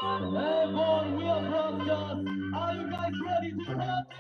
Hey, Bonn, we are broadcast. Are you guys ready to party?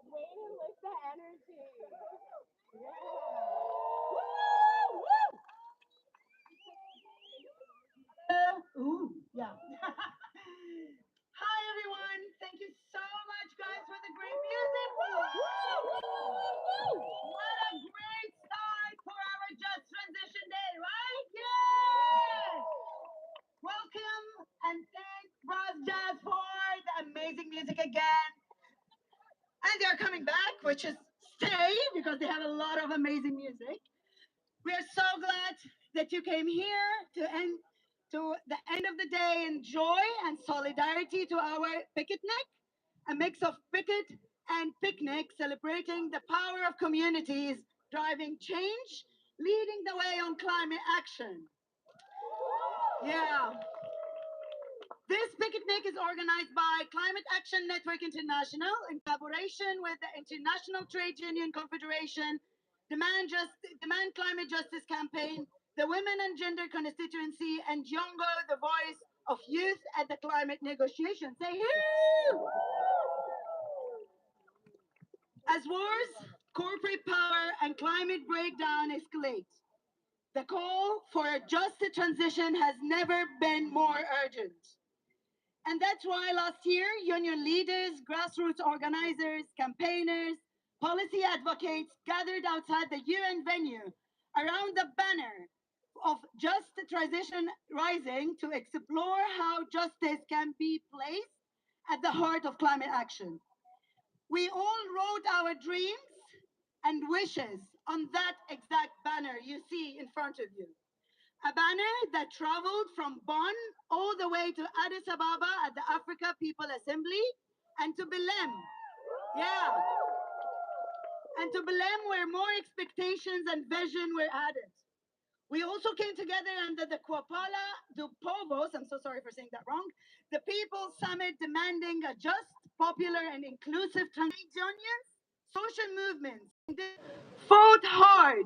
Way to lift the energy. Yeah. Ooh, yeah. Hi, everyone. Thank you so much, guys, for the great music. What a great start for our Just Transition Day, right? Yes. Welcome and thank Ross Jazz for the amazing music again. And they're coming back, which is stay because they have a lot of amazing music. We are so glad that you came here to the end of the day in joy and solidarity to our Picket-nic, a mix of picket and picnic, celebrating the power of communities driving change, leading the way on climate action. Yeah. This Picket-nic is organized by Climate Action Network International in collaboration with the International Trade Union Confederation, Demand Climate Justice Campaign, the Women and Gender Constituency, and Yongo, the voice of youth at the climate negotiations. Say here! As wars, corporate power, and climate breakdown escalate, the call for a just transition has never been more urgent. And that's why last year, union leaders, grassroots organizers, campaigners, policy advocates gathered outside the UN venue around the banner of Just Transition Rising to explore how justice can be placed at the heart of climate action. We all wrote our dreams and wishes on that exact banner you see in front of you. A banner that traveled from Bonn all the way to Addis Ababa at the Africa People Assembly and to Belém. Yeah. And to Belém where more expectations and vision were added. We also came together under the Kuapala do Povos, I'm so sorry for saying that wrong, the People's Summit demanding a just, popular, and inclusive unions, social movements, fought hard.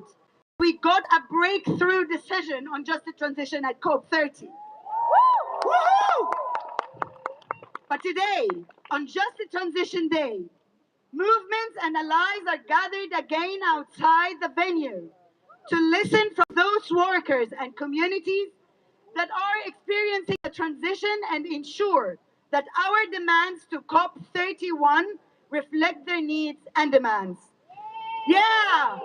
We got a breakthrough decision on just transition at COP30. Woohoo! But today, on Just Transition Day, movements and allies are gathered again outside the venue to listen from those workers and communities that are experiencing the transition and ensure that our demands to COP31 reflect their needs and demands. Yeah!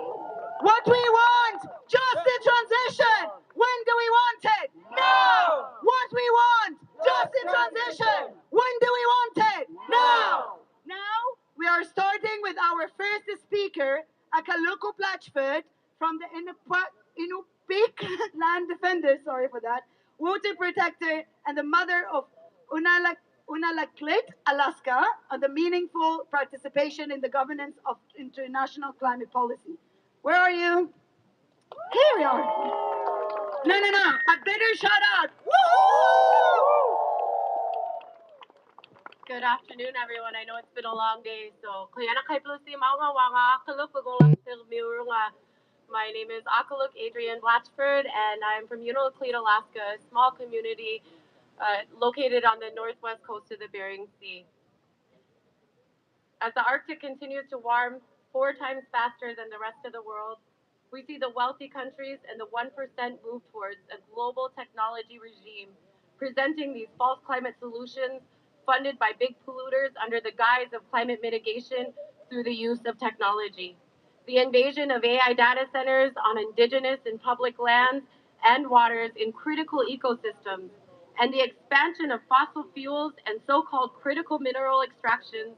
What we want! Just a transition! When do we want it? Now! What we want! Just a transition! When do we want it? Now! Now, we are starting with our first speaker, Akaluku Platchford from the Inupik land defender, sorry for that, water protector, and the mother of Unalakleet, Alaska, on the meaningful participation in the governance of international climate policy. Where are you? Here we are. No. A better shout out. Woohoo! Good afternoon, everyone. I know it's been a long day, so my name is Akaluk Adrian Blatchford, and I'm from Unalakleet, Alaska, a small community located on the northwest coast of the Bering Sea. As the Arctic continues to warm 4 times faster than the rest of the world, we see the wealthy countries and the 1% move towards a global technology regime, presenting these false climate solutions funded by big polluters under the guise of climate mitigation through the use of technology. The invasion of AI data centers on indigenous and public lands and waters in critical ecosystems, and the expansion of fossil fuels and so-called critical mineral extractions.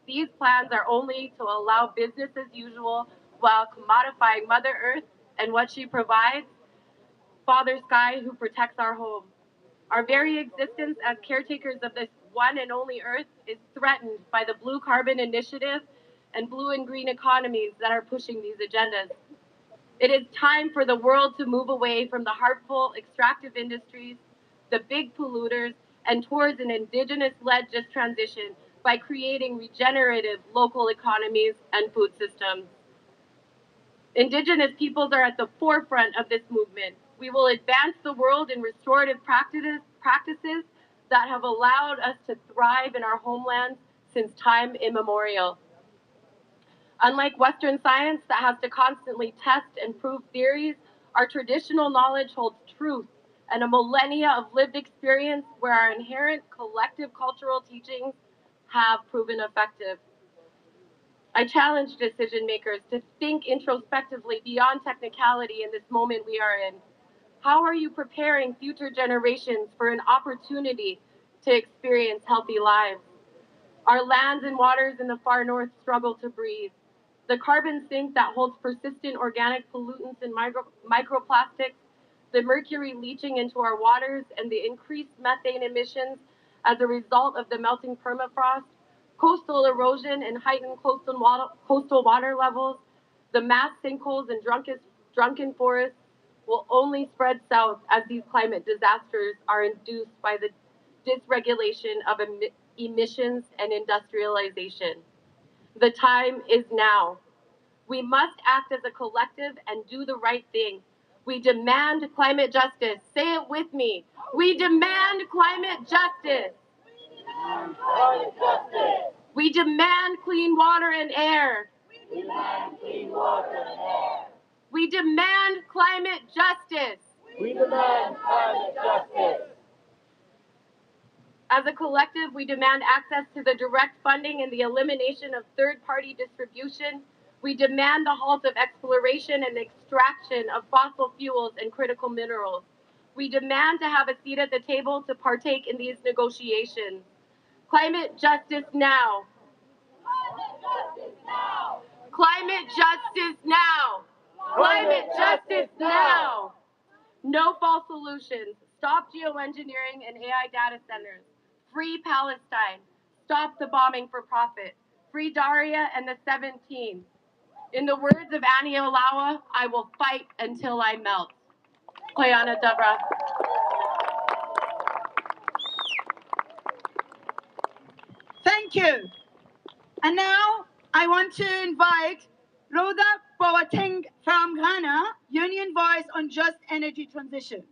These plans are only to allow business as usual while commodifying Mother Earth and what she provides, Father Sky, who protects our home. Our very existence as caretakers of this one and only Earth is threatened by the Blue Carbon Initiative and blue and green economies that are pushing these agendas. It is time for the world to move away from the harmful extractive industries, the big polluters, and towards an indigenous-led just transition by creating regenerative local economies and food systems. Indigenous peoples are at the forefront of this movement. We will advance the world in restorative practices that have allowed us to thrive in our homelands since time immemorial. Unlike Western science that has to constantly test and prove theories, our traditional knowledge holds truth and a millennia of lived experience where our inherent collective cultural teachings have proven effective. I challenge decision makers to think introspectively beyond technicality in this moment we are in. How are you preparing future generations for an opportunity to experience healthy lives? Our lands and waters in the far north struggle to breathe. The carbon sink that holds persistent organic pollutants and microplastics, the mercury leaching into our waters, and the increased methane emissions as a result of the melting permafrost, coastal erosion and heightened coastal water levels, the mass sinkholes and drunken forests will only spread south as these climate disasters are induced by the dysregulation of emissions and industrialization. The time is now. We must act as a collective and do the right thing. We demand climate justice. Say it with me. We demand climate justice. Climate justice. We demand clean water and air. We demand clean water and air. We demand climate justice. We demand climate justice. As a collective, we demand access to the direct funding and the elimination of third-party distribution. We demand the halt of exploration and extraction of fossil fuels and critical minerals. We demand to have a seat at the table to partake in these negotiations. Climate justice now. Climate justice now. Climate justice now. Climate justice now. No false solutions. Stop geoengineering and AI data centers. Free Palestine. Stop the bombing for profit. Free Daria and the 17. In the words of Annie Olawa, I will fight until I melt. Koyana Dabra. Thank you. And now I want to invite Rhoda Boateng from Ghana, Union Voice on Just Energy Transition.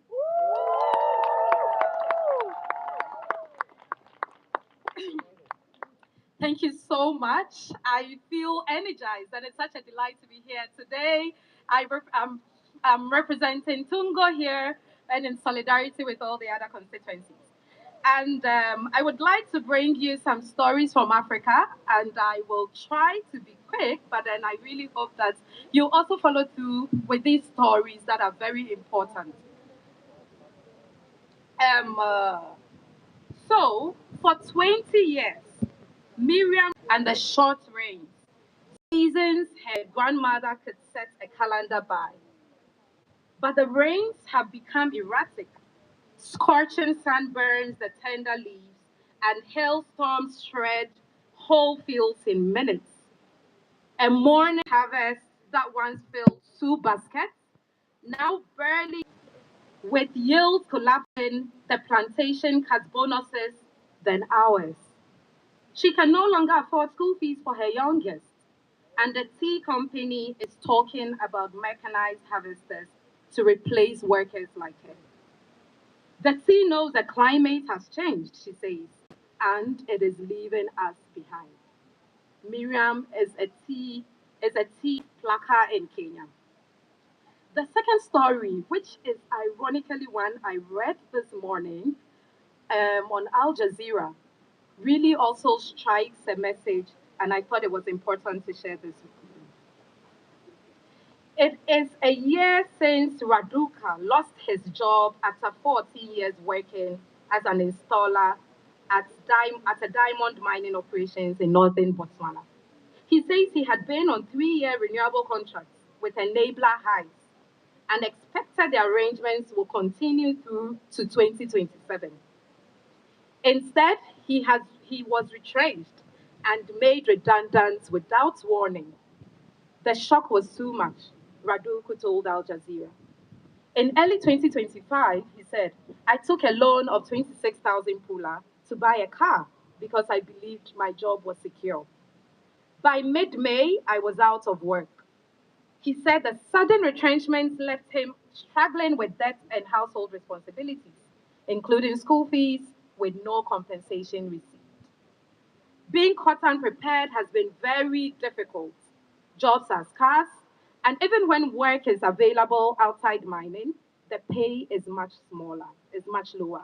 Thank you so much. I feel energized, and it's such a delight to be here today. I'm representing Tungo here and in solidarity with all the other constituencies. And I would like to bring you some stories from Africa, and I will try to be quick, but then I really hope that you also follow through with these stories that are very important. So, for 20 years, Miriam and the short rains, seasons her grandmother could set a calendar by. But the rains have become erratic. Scorching sun burns the tender leaves, and hailstorms shred whole fields in minutes. A morning harvest that once filled 2 baskets now barely, with yields collapsing, the plantation cuts bonuses than ours. She can no longer afford school fees for her youngest, and the tea company is talking about mechanized harvesters to replace workers like her. The tea knows the climate has changed, she says, and it is leaving us behind. Miriam is a tea plucker in Kenya. The second story, which is ironically one I read this morning on Al Jazeera, really also strikes a message, and I thought it was important to share this with you. It is a year since Raduka lost his job after 14 years working as an installer at a diamond mining operations in northern Botswana. He says he had been on 3-year renewable contracts with Enabler Highs and expected the arrangements will continue through to 2027. Instead, he was retrenched and made redundant without warning. The shock was too much, Raduku told Al Jazeera. In early 2025, he said, I took a loan of 26,000 pula to buy a car because I believed my job was secure. By mid-May, I was out of work. He said the sudden retrenchment left him struggling with debt and household responsibilities, including school fees with no compensation received. Being caught unprepared has been very difficult. Jobs are scarce, and even when work is available outside mining, the pay is much smaller, is much lower.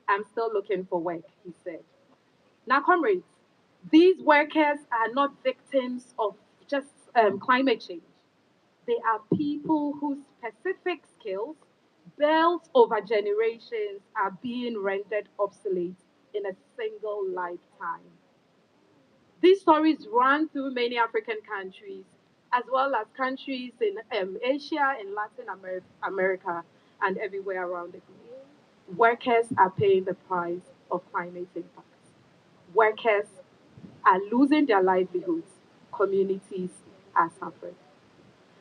I'm still looking for work, he said. Now, comrades, these workers are not victims of just climate change. They are people whose specific skills, built over generations, are being rendered obsolete in a single lifetime. These stories run through many African countries, as well as countries in Asia, in Latin America, and everywhere around the globe. Workers are paying the price of climate impact. Workers are losing their livelihoods. Communities are suffering.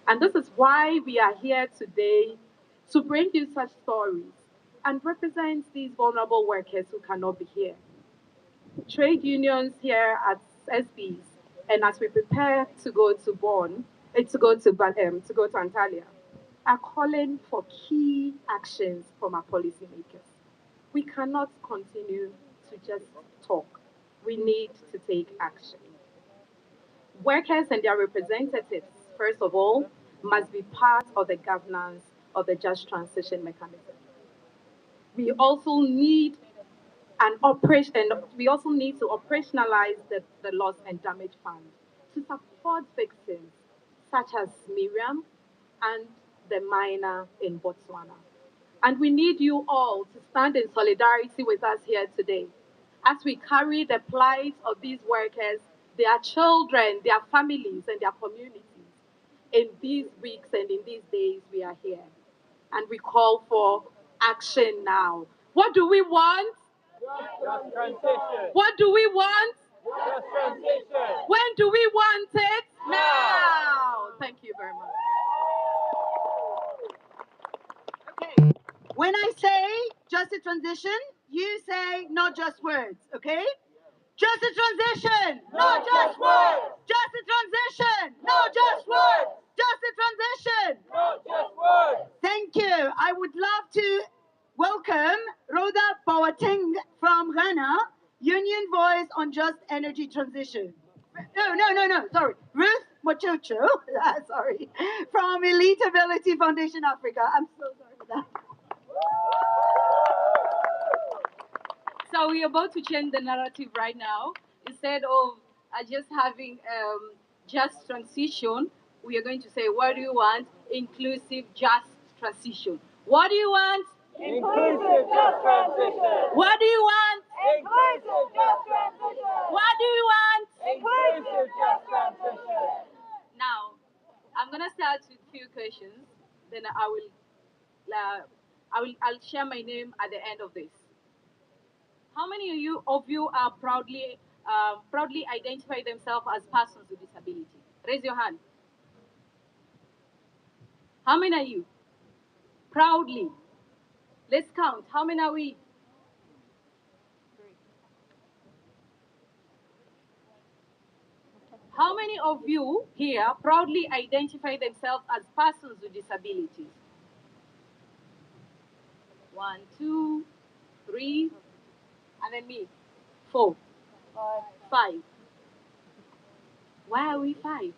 And this is why we are here today to bring you such stories and represent these vulnerable workers who cannot be here. Trade unions here at SBs, and as we prepare to go to Bonn, to go to Antalya, are calling for key actions from our policymakers. We cannot continue to just talk. We need to take action. Workers and their representatives, first of all, must be part of the governance of the Just Transition mechanism. We also need we also need to operationalize the loss and damage fund to support victims such as Miriam and the miner in Botswana. And we need you all to stand in solidarity with us here today as we carry the plight of these workers, their children, their families, and their communities. In these weeks and in these days, we are here. And we call for action now. What do we want? Just transition. What do we want? Just transition. When do we want it? Now. Thank you very much. Okay. When I say just a transition, you say not just words, okay? Just a transition, Not just words. just a transition, not just words, just a transition. Not just words. Thank you. I would love to welcome Rhoda Boateng from Ghana, Union Voice on Just Energy Transition. No, sorry. Ruth Mochocho, sorry, from Elite Ability Foundation Africa. I'm so sorry for that. So we're about to change the narrative right now. Instead of just having just transition, we are going to say, what do you want? Inclusive just transition. What do you want? Inclusive just transition. What do you want? Inclusive just transition. What do you want? Inclusive just transition. Now, I'm going to start with a few questions. Then I will I'll share my name at the end of this. How many of you are proudly identify themselves as persons with disability? Raise your hand. How many are you? Proudly. Let's count. How many are we? How many of you here proudly identify themselves as persons with disabilities? 1, 2, 3, and then me. 4, 5. Why are we 5?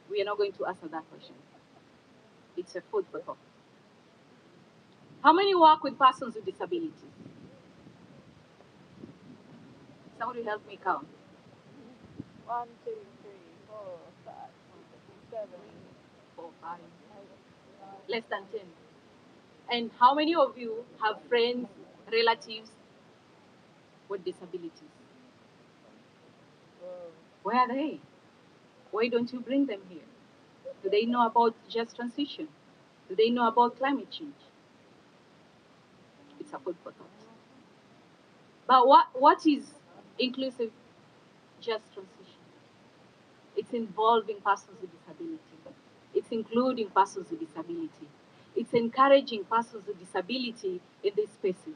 We are not going to answer that question. It's a food for thought. How many work with persons with disabilities? Somebody help me count. 1, 2, 3, 4, 5, 7, 4, 5. Less than 10. And how many of you have friends, relatives with disabilities? Where are they? Why don't you bring them here? Do they know about just transition? Do they know about climate change? It's a food for thought. But what is inclusive just transition? It's involving persons with disability. It's including persons with disability. It's encouraging persons with disability in these spaces.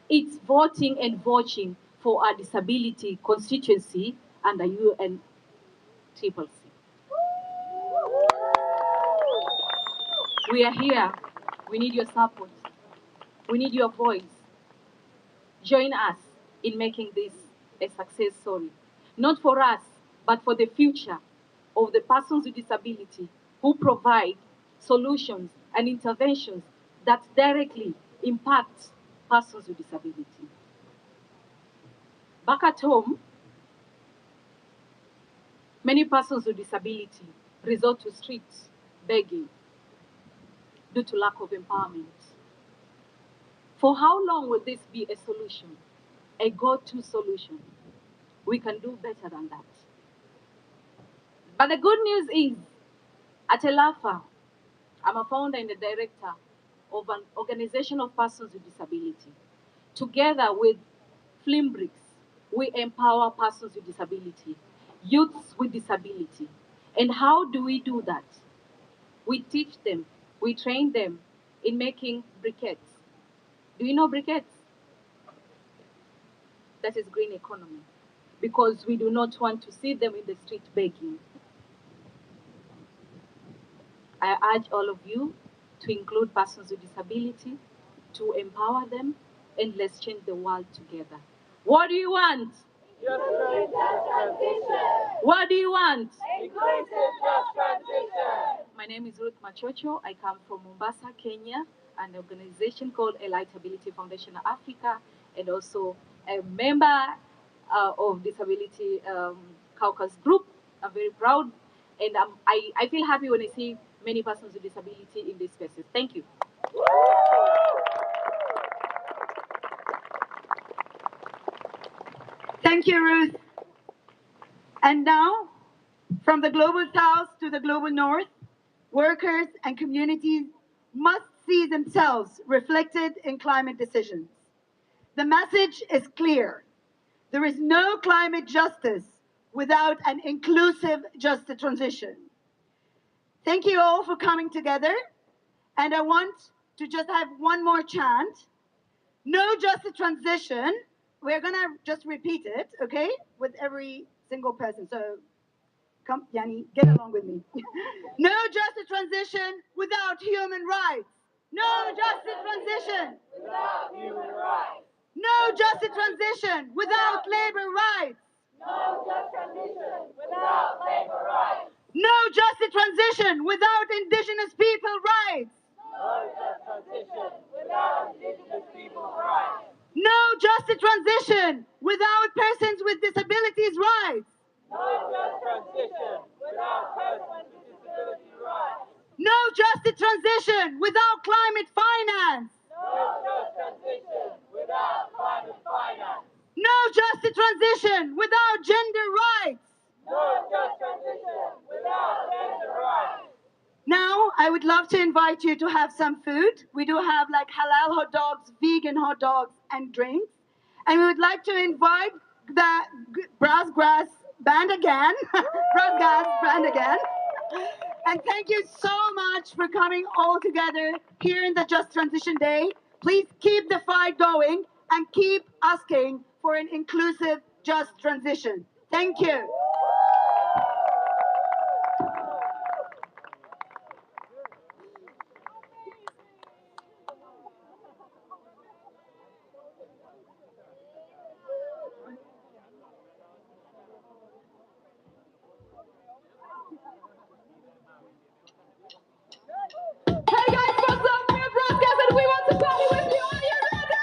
It's voting and vouching for our disability constituency under UNCCC. We are here. We need your support. We need your voice. Join us in making this a success story. Not for us, but for the future of the persons with disability who provide solutions and interventions that directly impact persons with disability. Back at home, many persons with disability resort to streets begging due to lack of empowerment. For how long will this be a solution, a go-to solution? We can do better than that. But the good news is, at ELAFA, I'm a founder and a director of an organization of persons with disability. Together with Flimbricks, we empower persons with disability, youths with disability. And how do we do that? We teach them, we train them in making briquettes. Do you know briquettes? That is green economy, because we do not want to see them in the street begging. I urge all of you to include persons with disability, to empower them, and let's change the world together. What do you want? Just transition. What do you want? Inclusive just transition. My name is Ruth Machocho. I come from Mombasa, Kenya, an organization called Elightability Foundation Africa, and also a member of Disability Caucus Group. I'm very proud, and I feel happy when I see many persons with disability in these spaces. Thank you. Thank you, Ruth. And now, from the global south to the global north, workers and communities must see themselves reflected in climate decisions. The message is clear. There is no climate justice without an inclusive just transition. Thank you all for coming together. And I want to just have one more chant. No just transition. We're going to just repeat it, okay, with every single person. So come, Yanni, get along with me. No just transition without human rights. No just transition Without human rights. No just transition without labor rights. No just transition without labor rights. No just transition without Indigenous people rights. No just transition without Indigenous Peoples' rights. No just transition without persons with disabilities rights. No just transition without persons with disability rights. No just transition without climate finance. No just transition without climate finance. No just transition without gender rights. No just transition without gender rights. Now, I would love to invite you to have some food. We do have like halal hot dogs, vegan hot dogs, and drinks. And we would like to invite the Brass Grass Band again. Brass Grass Band again. And thank you so much for coming all together here in the Just Transition Day. Please keep the fight going and keep asking for an inclusive, just transition. Thank you. Hey guys, what's up? We're Broadcast and we want to party with you. Are you ready?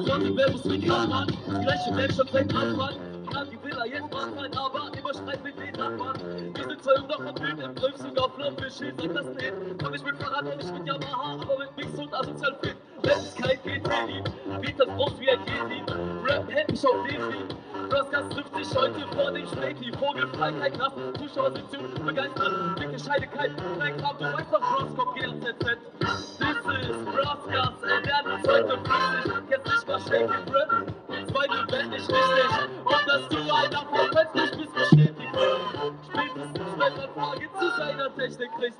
Von dem Verbus wie Kampmann, gleiche Menschen fängt Anfang. Kann die Villa jetzt mal sein, aber überschreit mit den Nachbarn. Wir sind zwar noch am Bild im Griff, sogar Flopfisch, sagt das nicht. Komm ich mit Fahrrad und nicht mit Yamaha, aber mit Mix und asozial fit. Wenn es kein GT-Lied, Beat das Brust wie ein Yeti. Rap hält mich auf den Beat. Broadcast trifft sich heute vor dem Späti. Vogelfreiheit, nass, Zuschauer sind zu begeistert. Dicke Scheidigkeit, Kram, du weißt doch, Bros, kommt GZZ. This is Broadcast, werden heute flüssig. Jetzt nicht mal Shake it, Rap. Zweite Welt nicht richtig. Und dass du einer von Fans nicht bist, bestätigt wird. Spätestens, wenn man Frage zu seiner Technik kriegt.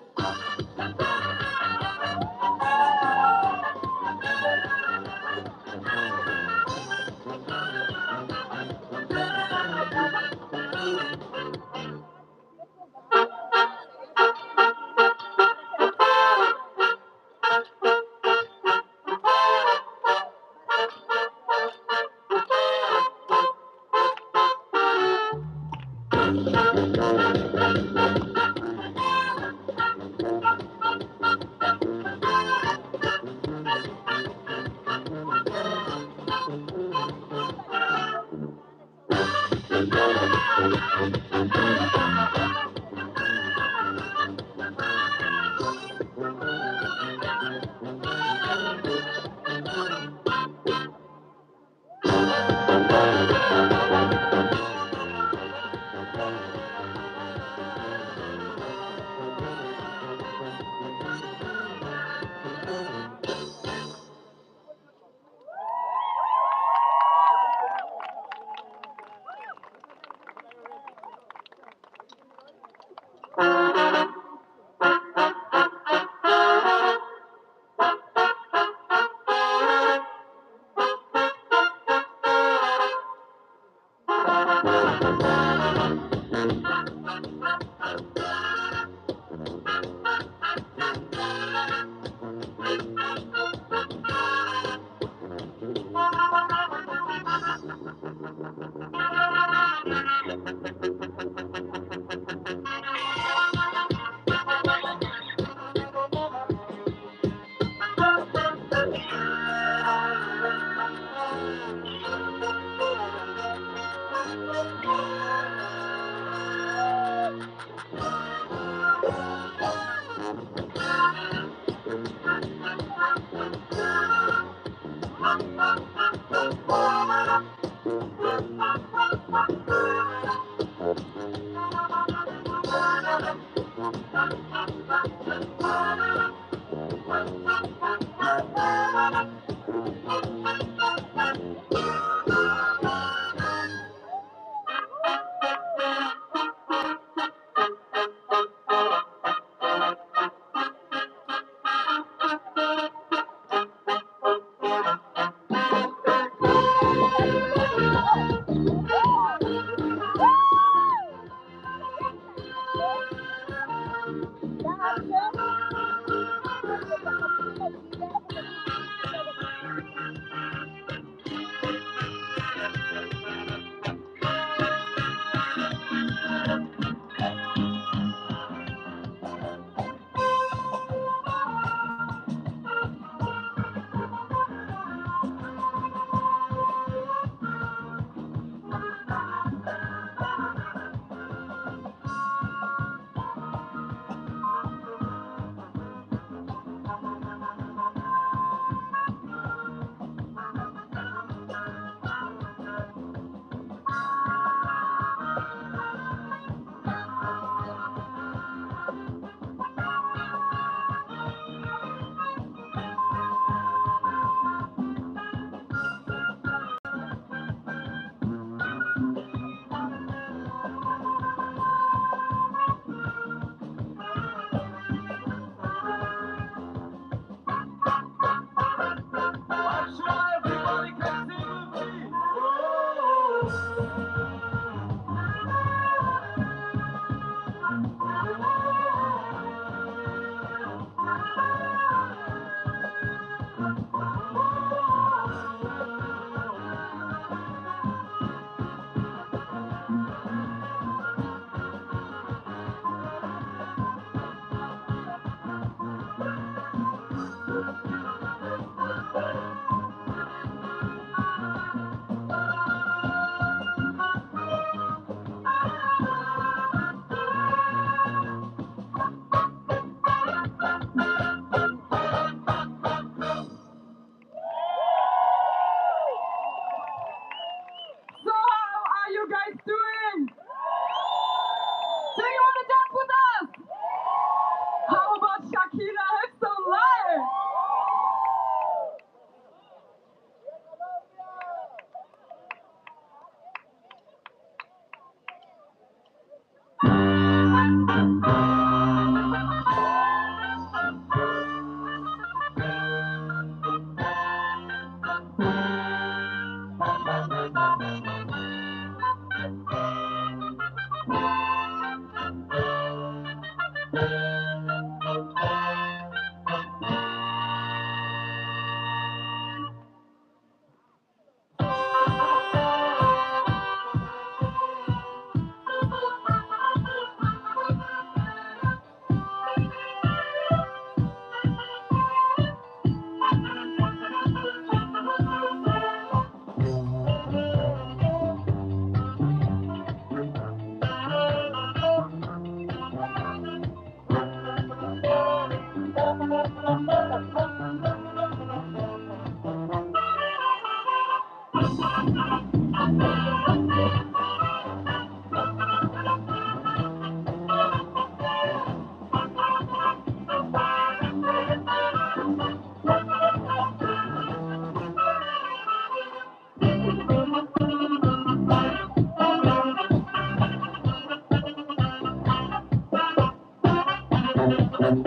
Some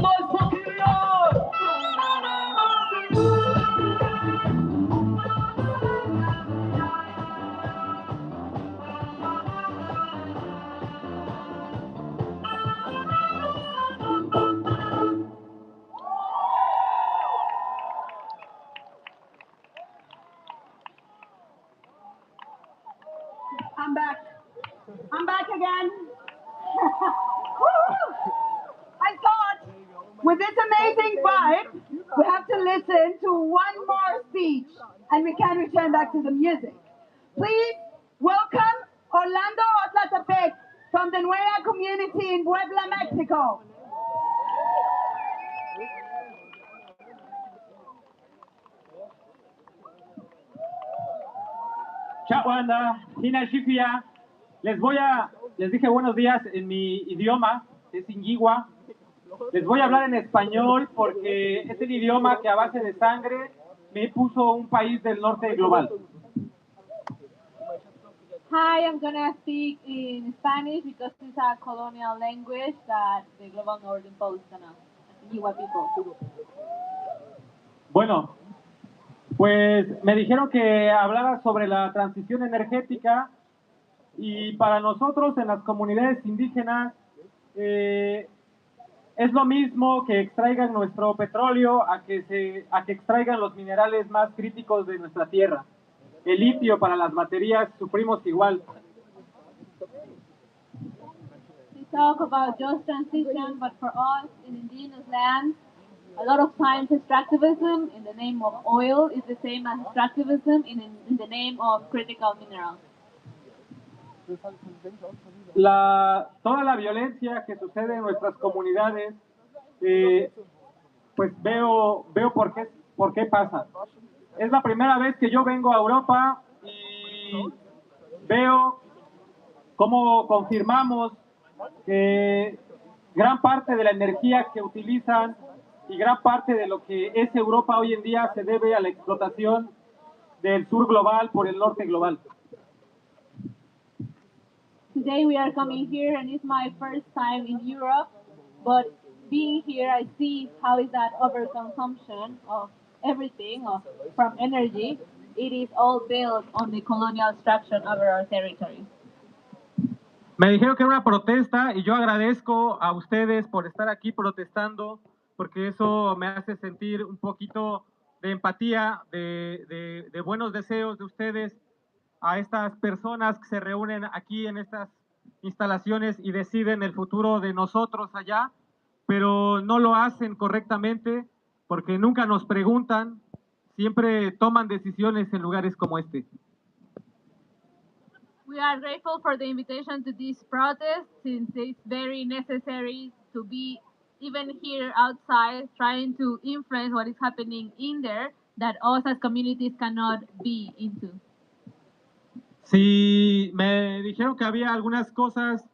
noise for Gideon! I'm back. I'm back again. Woo! I thought with this amazing vibe, we have to listen to one more speech and we can return back to the music. Please welcome Orlando Otlatepec from the Nueva community in Puebla, Mexico. Chawanda, Hina Shifia, les dije buenos días en mi idioma, que es Inguigua. Les voy a hablar en español porque es el idioma que a base de sangre me puso un país del norte global. Hi, I'm gonna speak in Spanish because it's a colonial language that the global north imposed on us, Yiwa people. Bueno, pues me dijeron que hablara sobre la transición energética y para nosotros en las comunidades indígenas es lo mismo que extraigan nuestro petróleo a que extraigan los minerales más críticos de nuestra tierra. El litio para las baterías sufrimos igual. We talk about just transition, but for us in indigenous lands, a lot of times extractivism in the name of oil is the same as extractivism in the name of critical minerals. Toda la violencia que sucede en nuestras comunidades, pues veo por qué pasa. Es la primera vez que yo vengo a Europa y veo cómo confirmamos que gran parte de la energía que utilizan y gran parte de lo que es Europa hoy en día se debe a la explotación del sur global por el norte global. Today we are coming here and it's my first time in Europe, but being here I see how is that overconsumption of everything, from energy, it is all built on the colonial structure over our territory. Me dijeron que era una protesta y yo agradezco a ustedes por estar aquí protestando porque eso me hace sentir un poquito de empatía, de buenos deseos de ustedes a estas personas que se reúnen aquí en estas instalaciones y deciden el futuro de nosotros allá, pero no lo hacen correctamente porque nunca nos preguntan, siempre toman decisiones en lugares como este. We are grateful for the invitation to this protest since it's very necessary to be even here outside trying to influence what is happening in there that us as communities cannot be into. Sí, me dijeron que había algunas cosas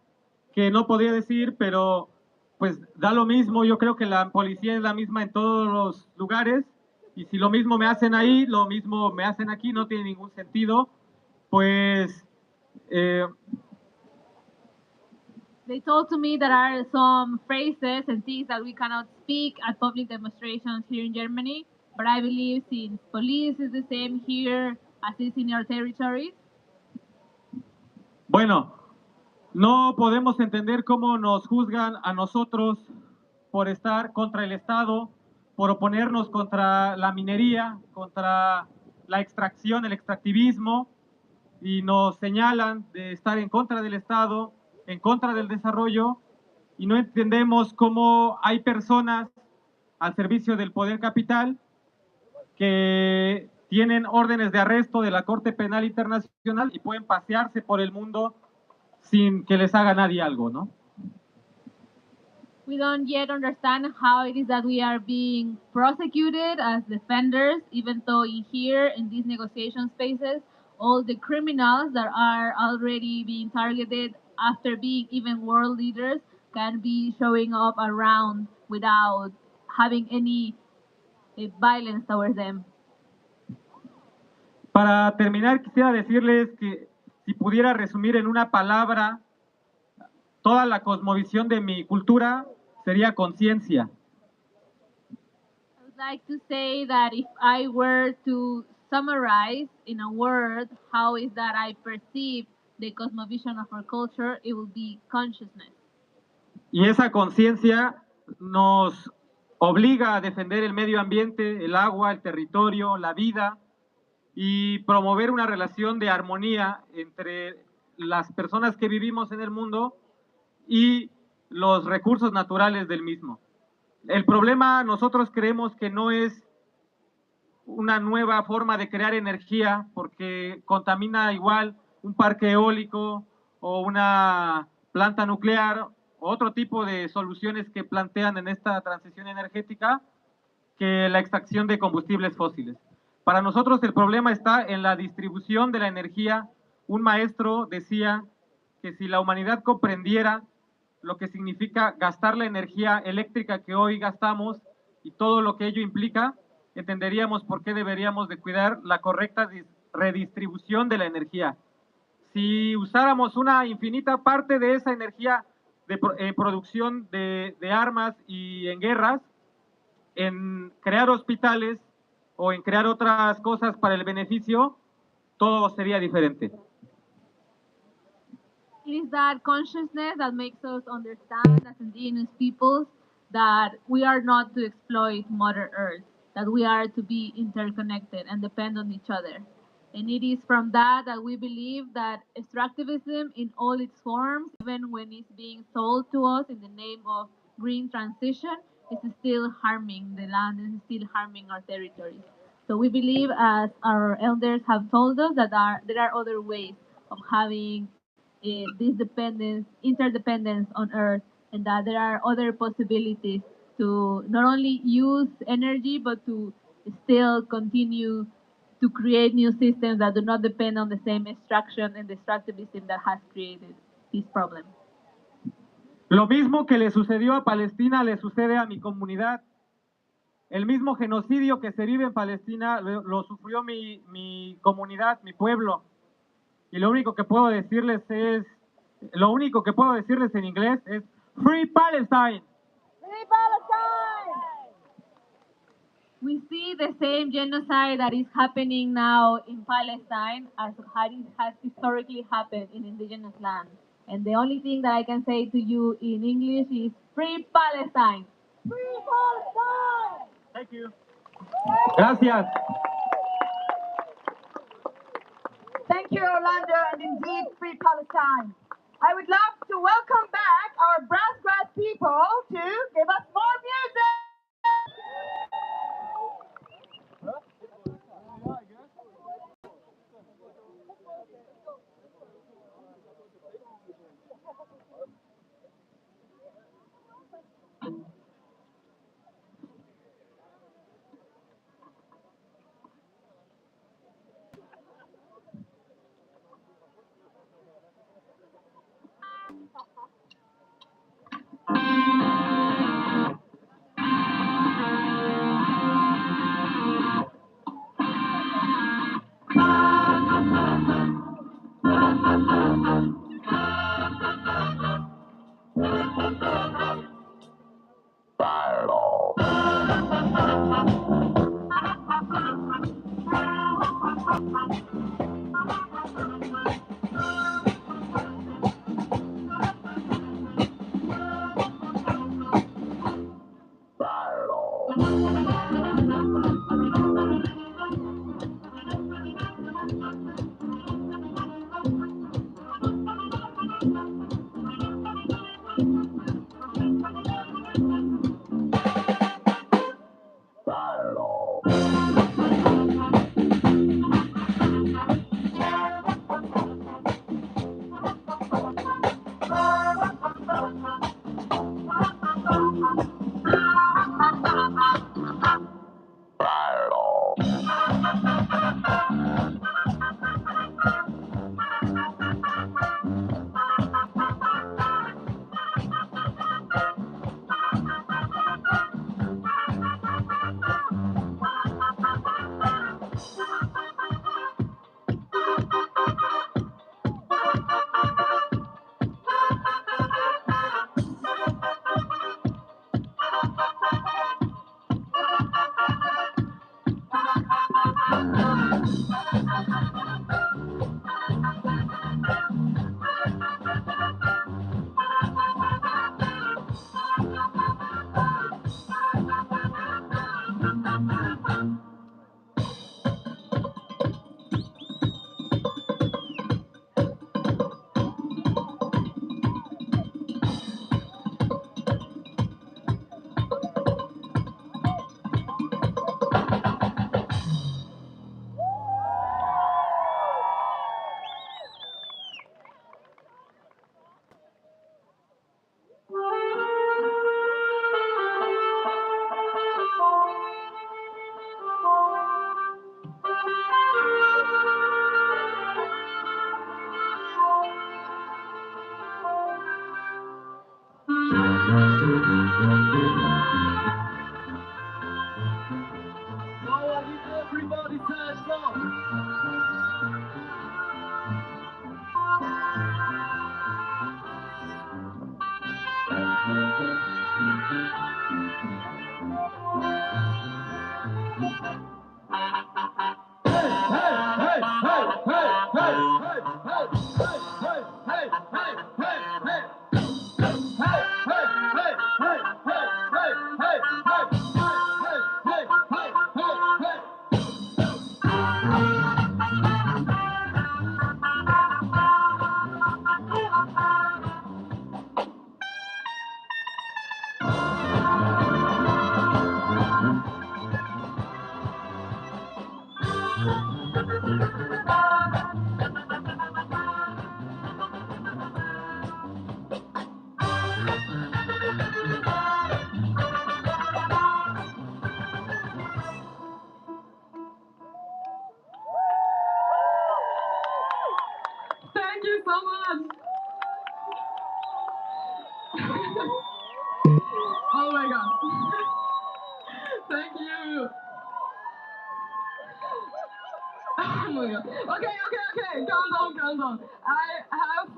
que no podía decir, pero pues da lo mismo. Yo creo que la policía es la misma en todos los lugares, y si lo mismo me hacen ahí, lo mismo me hacen aquí, no tiene ningún sentido. Pues They told to me there are some phrases and things that we cannot speak at public demonstrations here in Germany, but I believe since police is the same here as is in your territories, bueno, no podemos entender cómo nos juzgan a nosotros por estar contra el Estado, por oponernos contra la minería, contra la extracción, el extractivismo, y nos señalan de estar en contra del Estado, en contra del desarrollo, y no entendemos cómo hay personas al servicio del poder capital que tienen órdenes de arresto de la Corte Penal Internacional y pueden pasearse por el mundo sin que les haga nadie algo, ¿no? we don't yet understand how it is that we are being prosecuted as defenders, even though in here in these negotiation spaces, all the criminals that are already being targeted after being even world leaders can be showing up around without having any violence towards them. Para terminar, quisiera decirles que si pudiera resumir en una palabra toda la cosmovisión de mi cultura, sería conciencia. I would like to say that if I were to summarize in a word how is that I perceive the cosmovision of our culture, it would be consciousness. Y esa conciencia nos obliga a defender el medio ambiente, el agua, el territorio, la vida, y promover una relación de armonía entre las personas que vivimos en el mundo y los recursos naturales del mismo. El problema, nosotros creemos que no es una nueva forma de crear energía, porque contamina igual un parque eólico o una planta nuclear, otro tipo de soluciones que plantean en esta transición energética, que la extracción de combustibles fósiles. Para nosotros el problema está en la distribución de la energía. Un maestro decía que si la humanidad comprendiera lo que significa gastar la energía eléctrica que hoy gastamos y todo lo que ello implica, entenderíamos por qué deberíamos de cuidar la correcta redistribución de la energía. Si usáramos una infinita parte de esa energía de producción de armas y en guerras, en crear hospitales o en crear otras cosas para el beneficio, todo sería diferente. It is that consciousness that makes us understand as indigenous peoples that we are not to exploit Mother Earth, that we are to be interconnected and depend on each other. And it is from that that we believe that extractivism in all its forms, even when it's being sold to us in the name of green transition, is still harming the land and still harming our territories. So we believe, as our elders have told us, that there are other ways of having this dependence, interdependence on Earth, and that there are other possibilities to not only use energy but to still continue to create new systems that do not depend on the same extraction and extractivism that has created this problem. Lo mismo que le sucedió a Palestina le sucede a mi comunidad. El mismo genocidio que se vive en Palestina lo sufrió mi comunidad, mi pueblo. Y lo único que puedo decirles en inglés es Free Palestine. Free Palestine! We see the same genocide that is happening now in Palestine as has historically happened in indigenous lands. And the only thing that I can say to you in English is Free Palestine. Free Palestine! Thank you. Gracias. Thank you, Orlando, and indeed, Free Palestine. I would love to welcome back our brass people to give us more music. Thank you so much. Oh my God. Thank you. Oh my God. Okay. Calm down. I have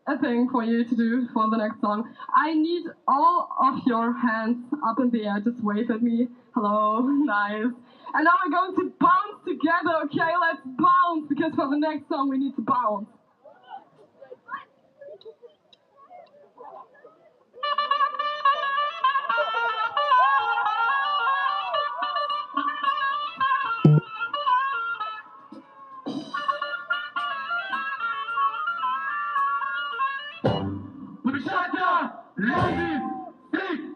a thing for you to do for the next song. I need all of your hands up in the air. Just wave at me. Hello. Nice. And now we're going to bounce together. Okay, let's bounce, because for the next song we need to bounce. Chacun, ladies, sing,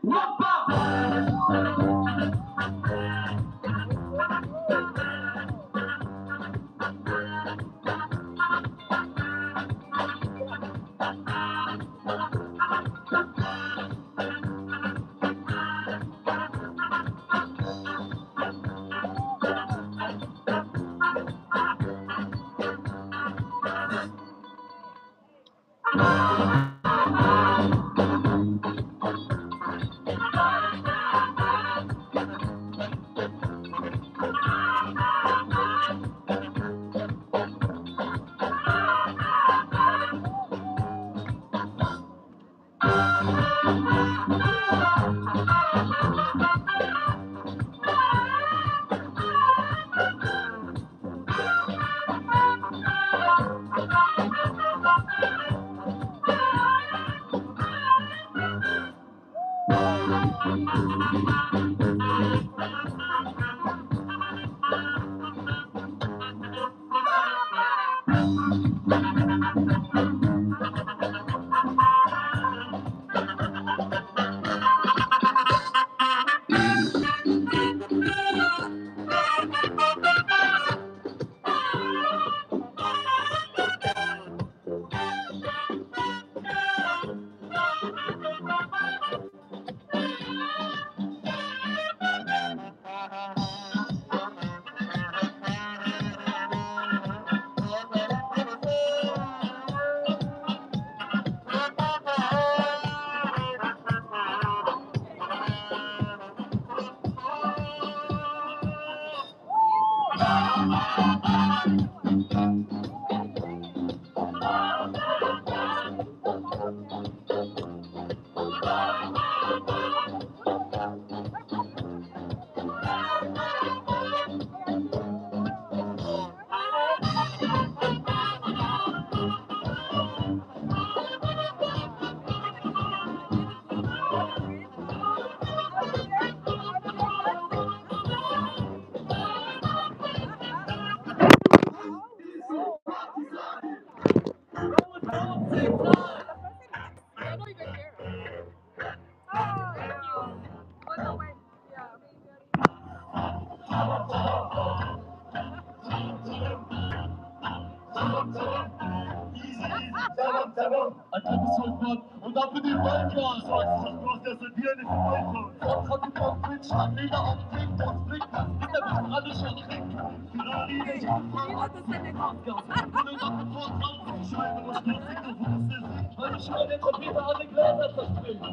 Und dann für den Balkan, so als das bloß der Servieren ist Balkan. Sonst hat die Pommes, Schandleder auf Blick, das Blick, das ist der Wissen alles schon trinken. Für die Fahrer, das ist der Kraftgas. Ohne Waffen vor Traum, Scheibe, was du siehst, du wusstest. Weil ich schon den Trompeter alle Gläser zerspringt.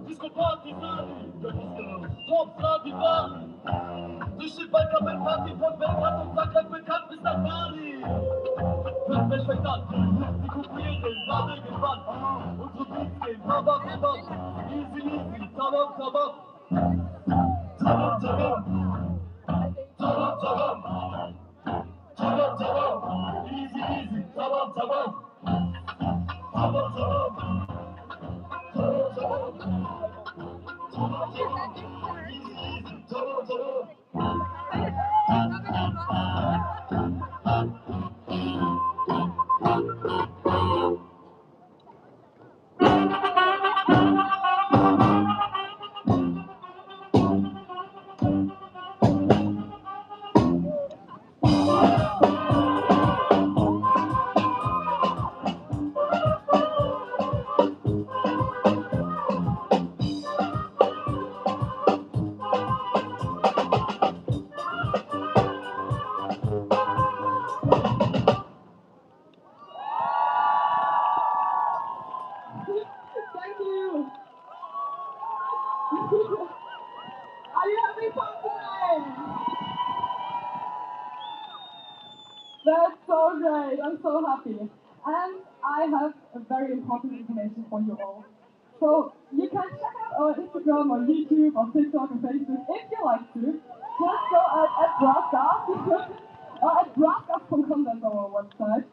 Disco Party, Top, Flavivali. Durch den Balkan mit Party von Belgrad und Zagreb bekannt bis nach Bali. Hört mich fängt an, sie kopieren, gerade gewandt. Unsere Beats gehen, tabak, tabak, easy, easy, tabak, tabak. Tabak, tabak, tabak, tabak, tabak, tabak, easy, easy, tabak, tabak, tabak, tabak, tabak, tabak, easy, easy, tabak, tabak. Thank you. Are you having fun today? That's so great. I'm so happy. And I have a very important information for you all. So you can check out our Instagram or YouTube or TikTok or Facebook if you like to. Just go at broadcast or at broadcast.com, that's our website.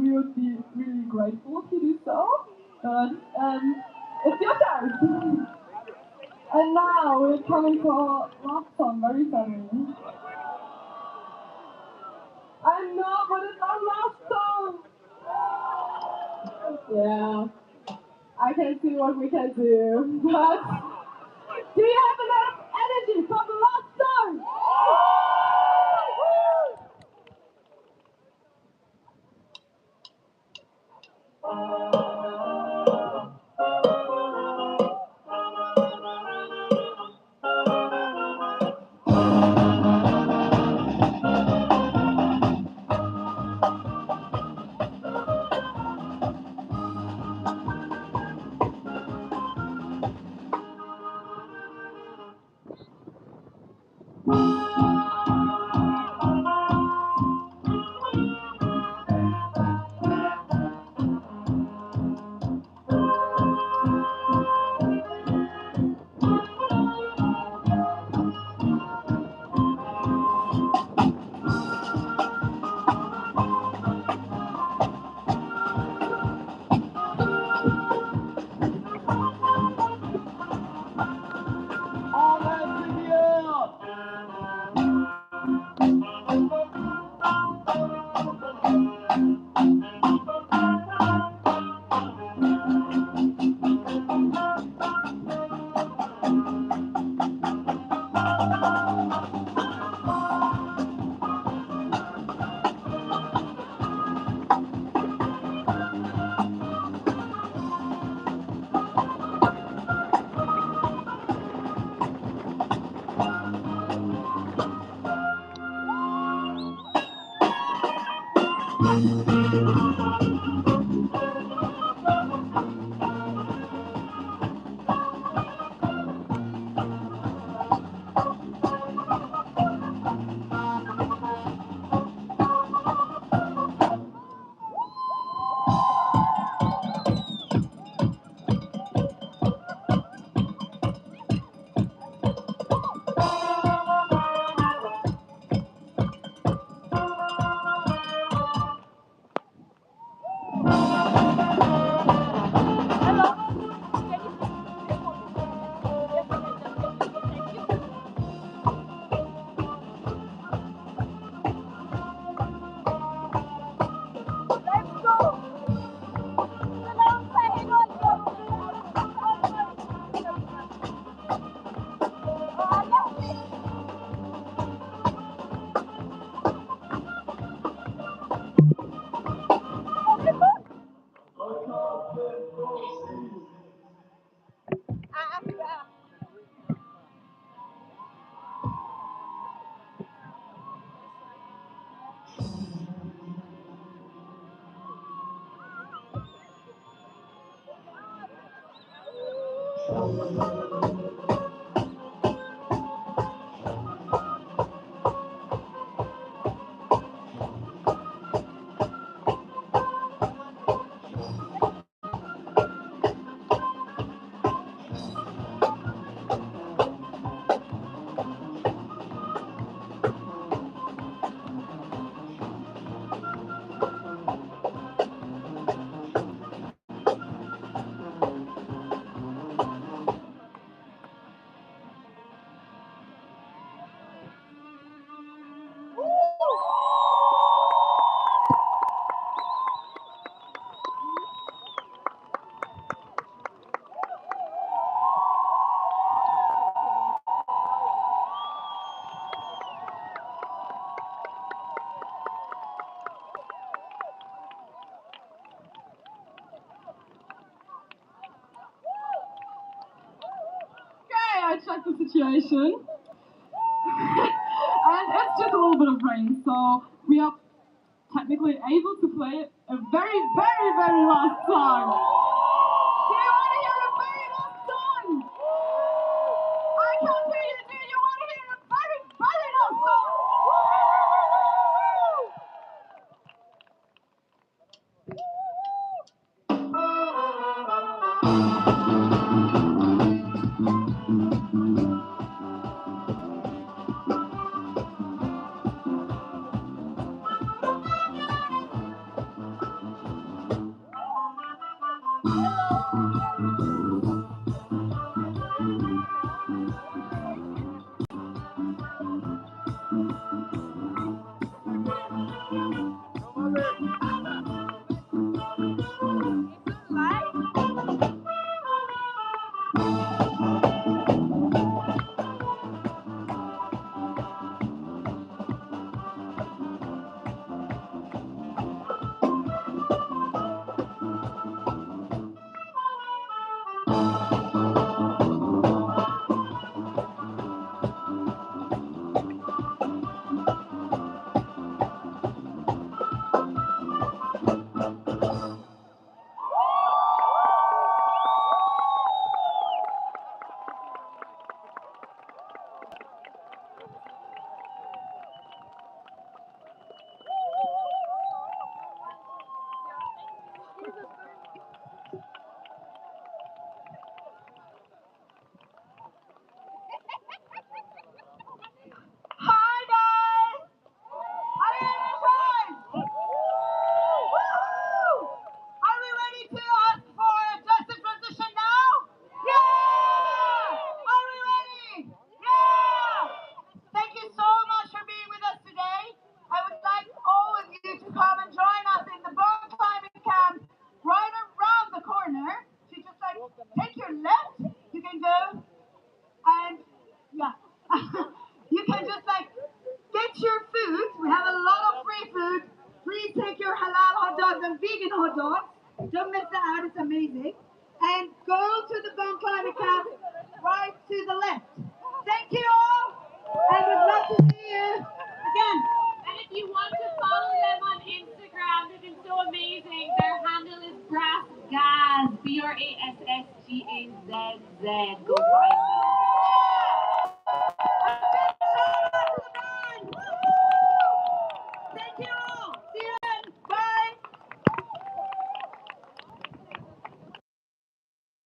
We would be really grateful if you do so. But it's your turn. And now we're coming to our last song, very funny. I know, but it's our last song. Yeah, I can see what we can do. But do you have enough energy for the last song? I checked the situation. And it's just a little bit of rain, so we are technically able to play a very, very, very last song. Do you want to hear a very last song? I can't hear you. Do you want to hear a very, very last song? Hi guys! Are you energized? Woo! Are we ready to ask for just a transition now? Yeah! Are we ready? Yeah! Thank you so much for being with us today. I would like all of you to come and join us in the Bonn Climate Camp right around the corner. So just like take your left, you can go and yeah. You can just like get your food. We have a lot of free food. Please take your halal hot dogs and vegan hot dogs. Don't miss that out, it's amazing. And go to the Bonn Climate Camp right to the left. Thank you all, and we'd love to see you again. And if you want to follow them on Instagram, they've been so amazing. Their handle is BrassGaz, BRASSGAZZ. Go find them.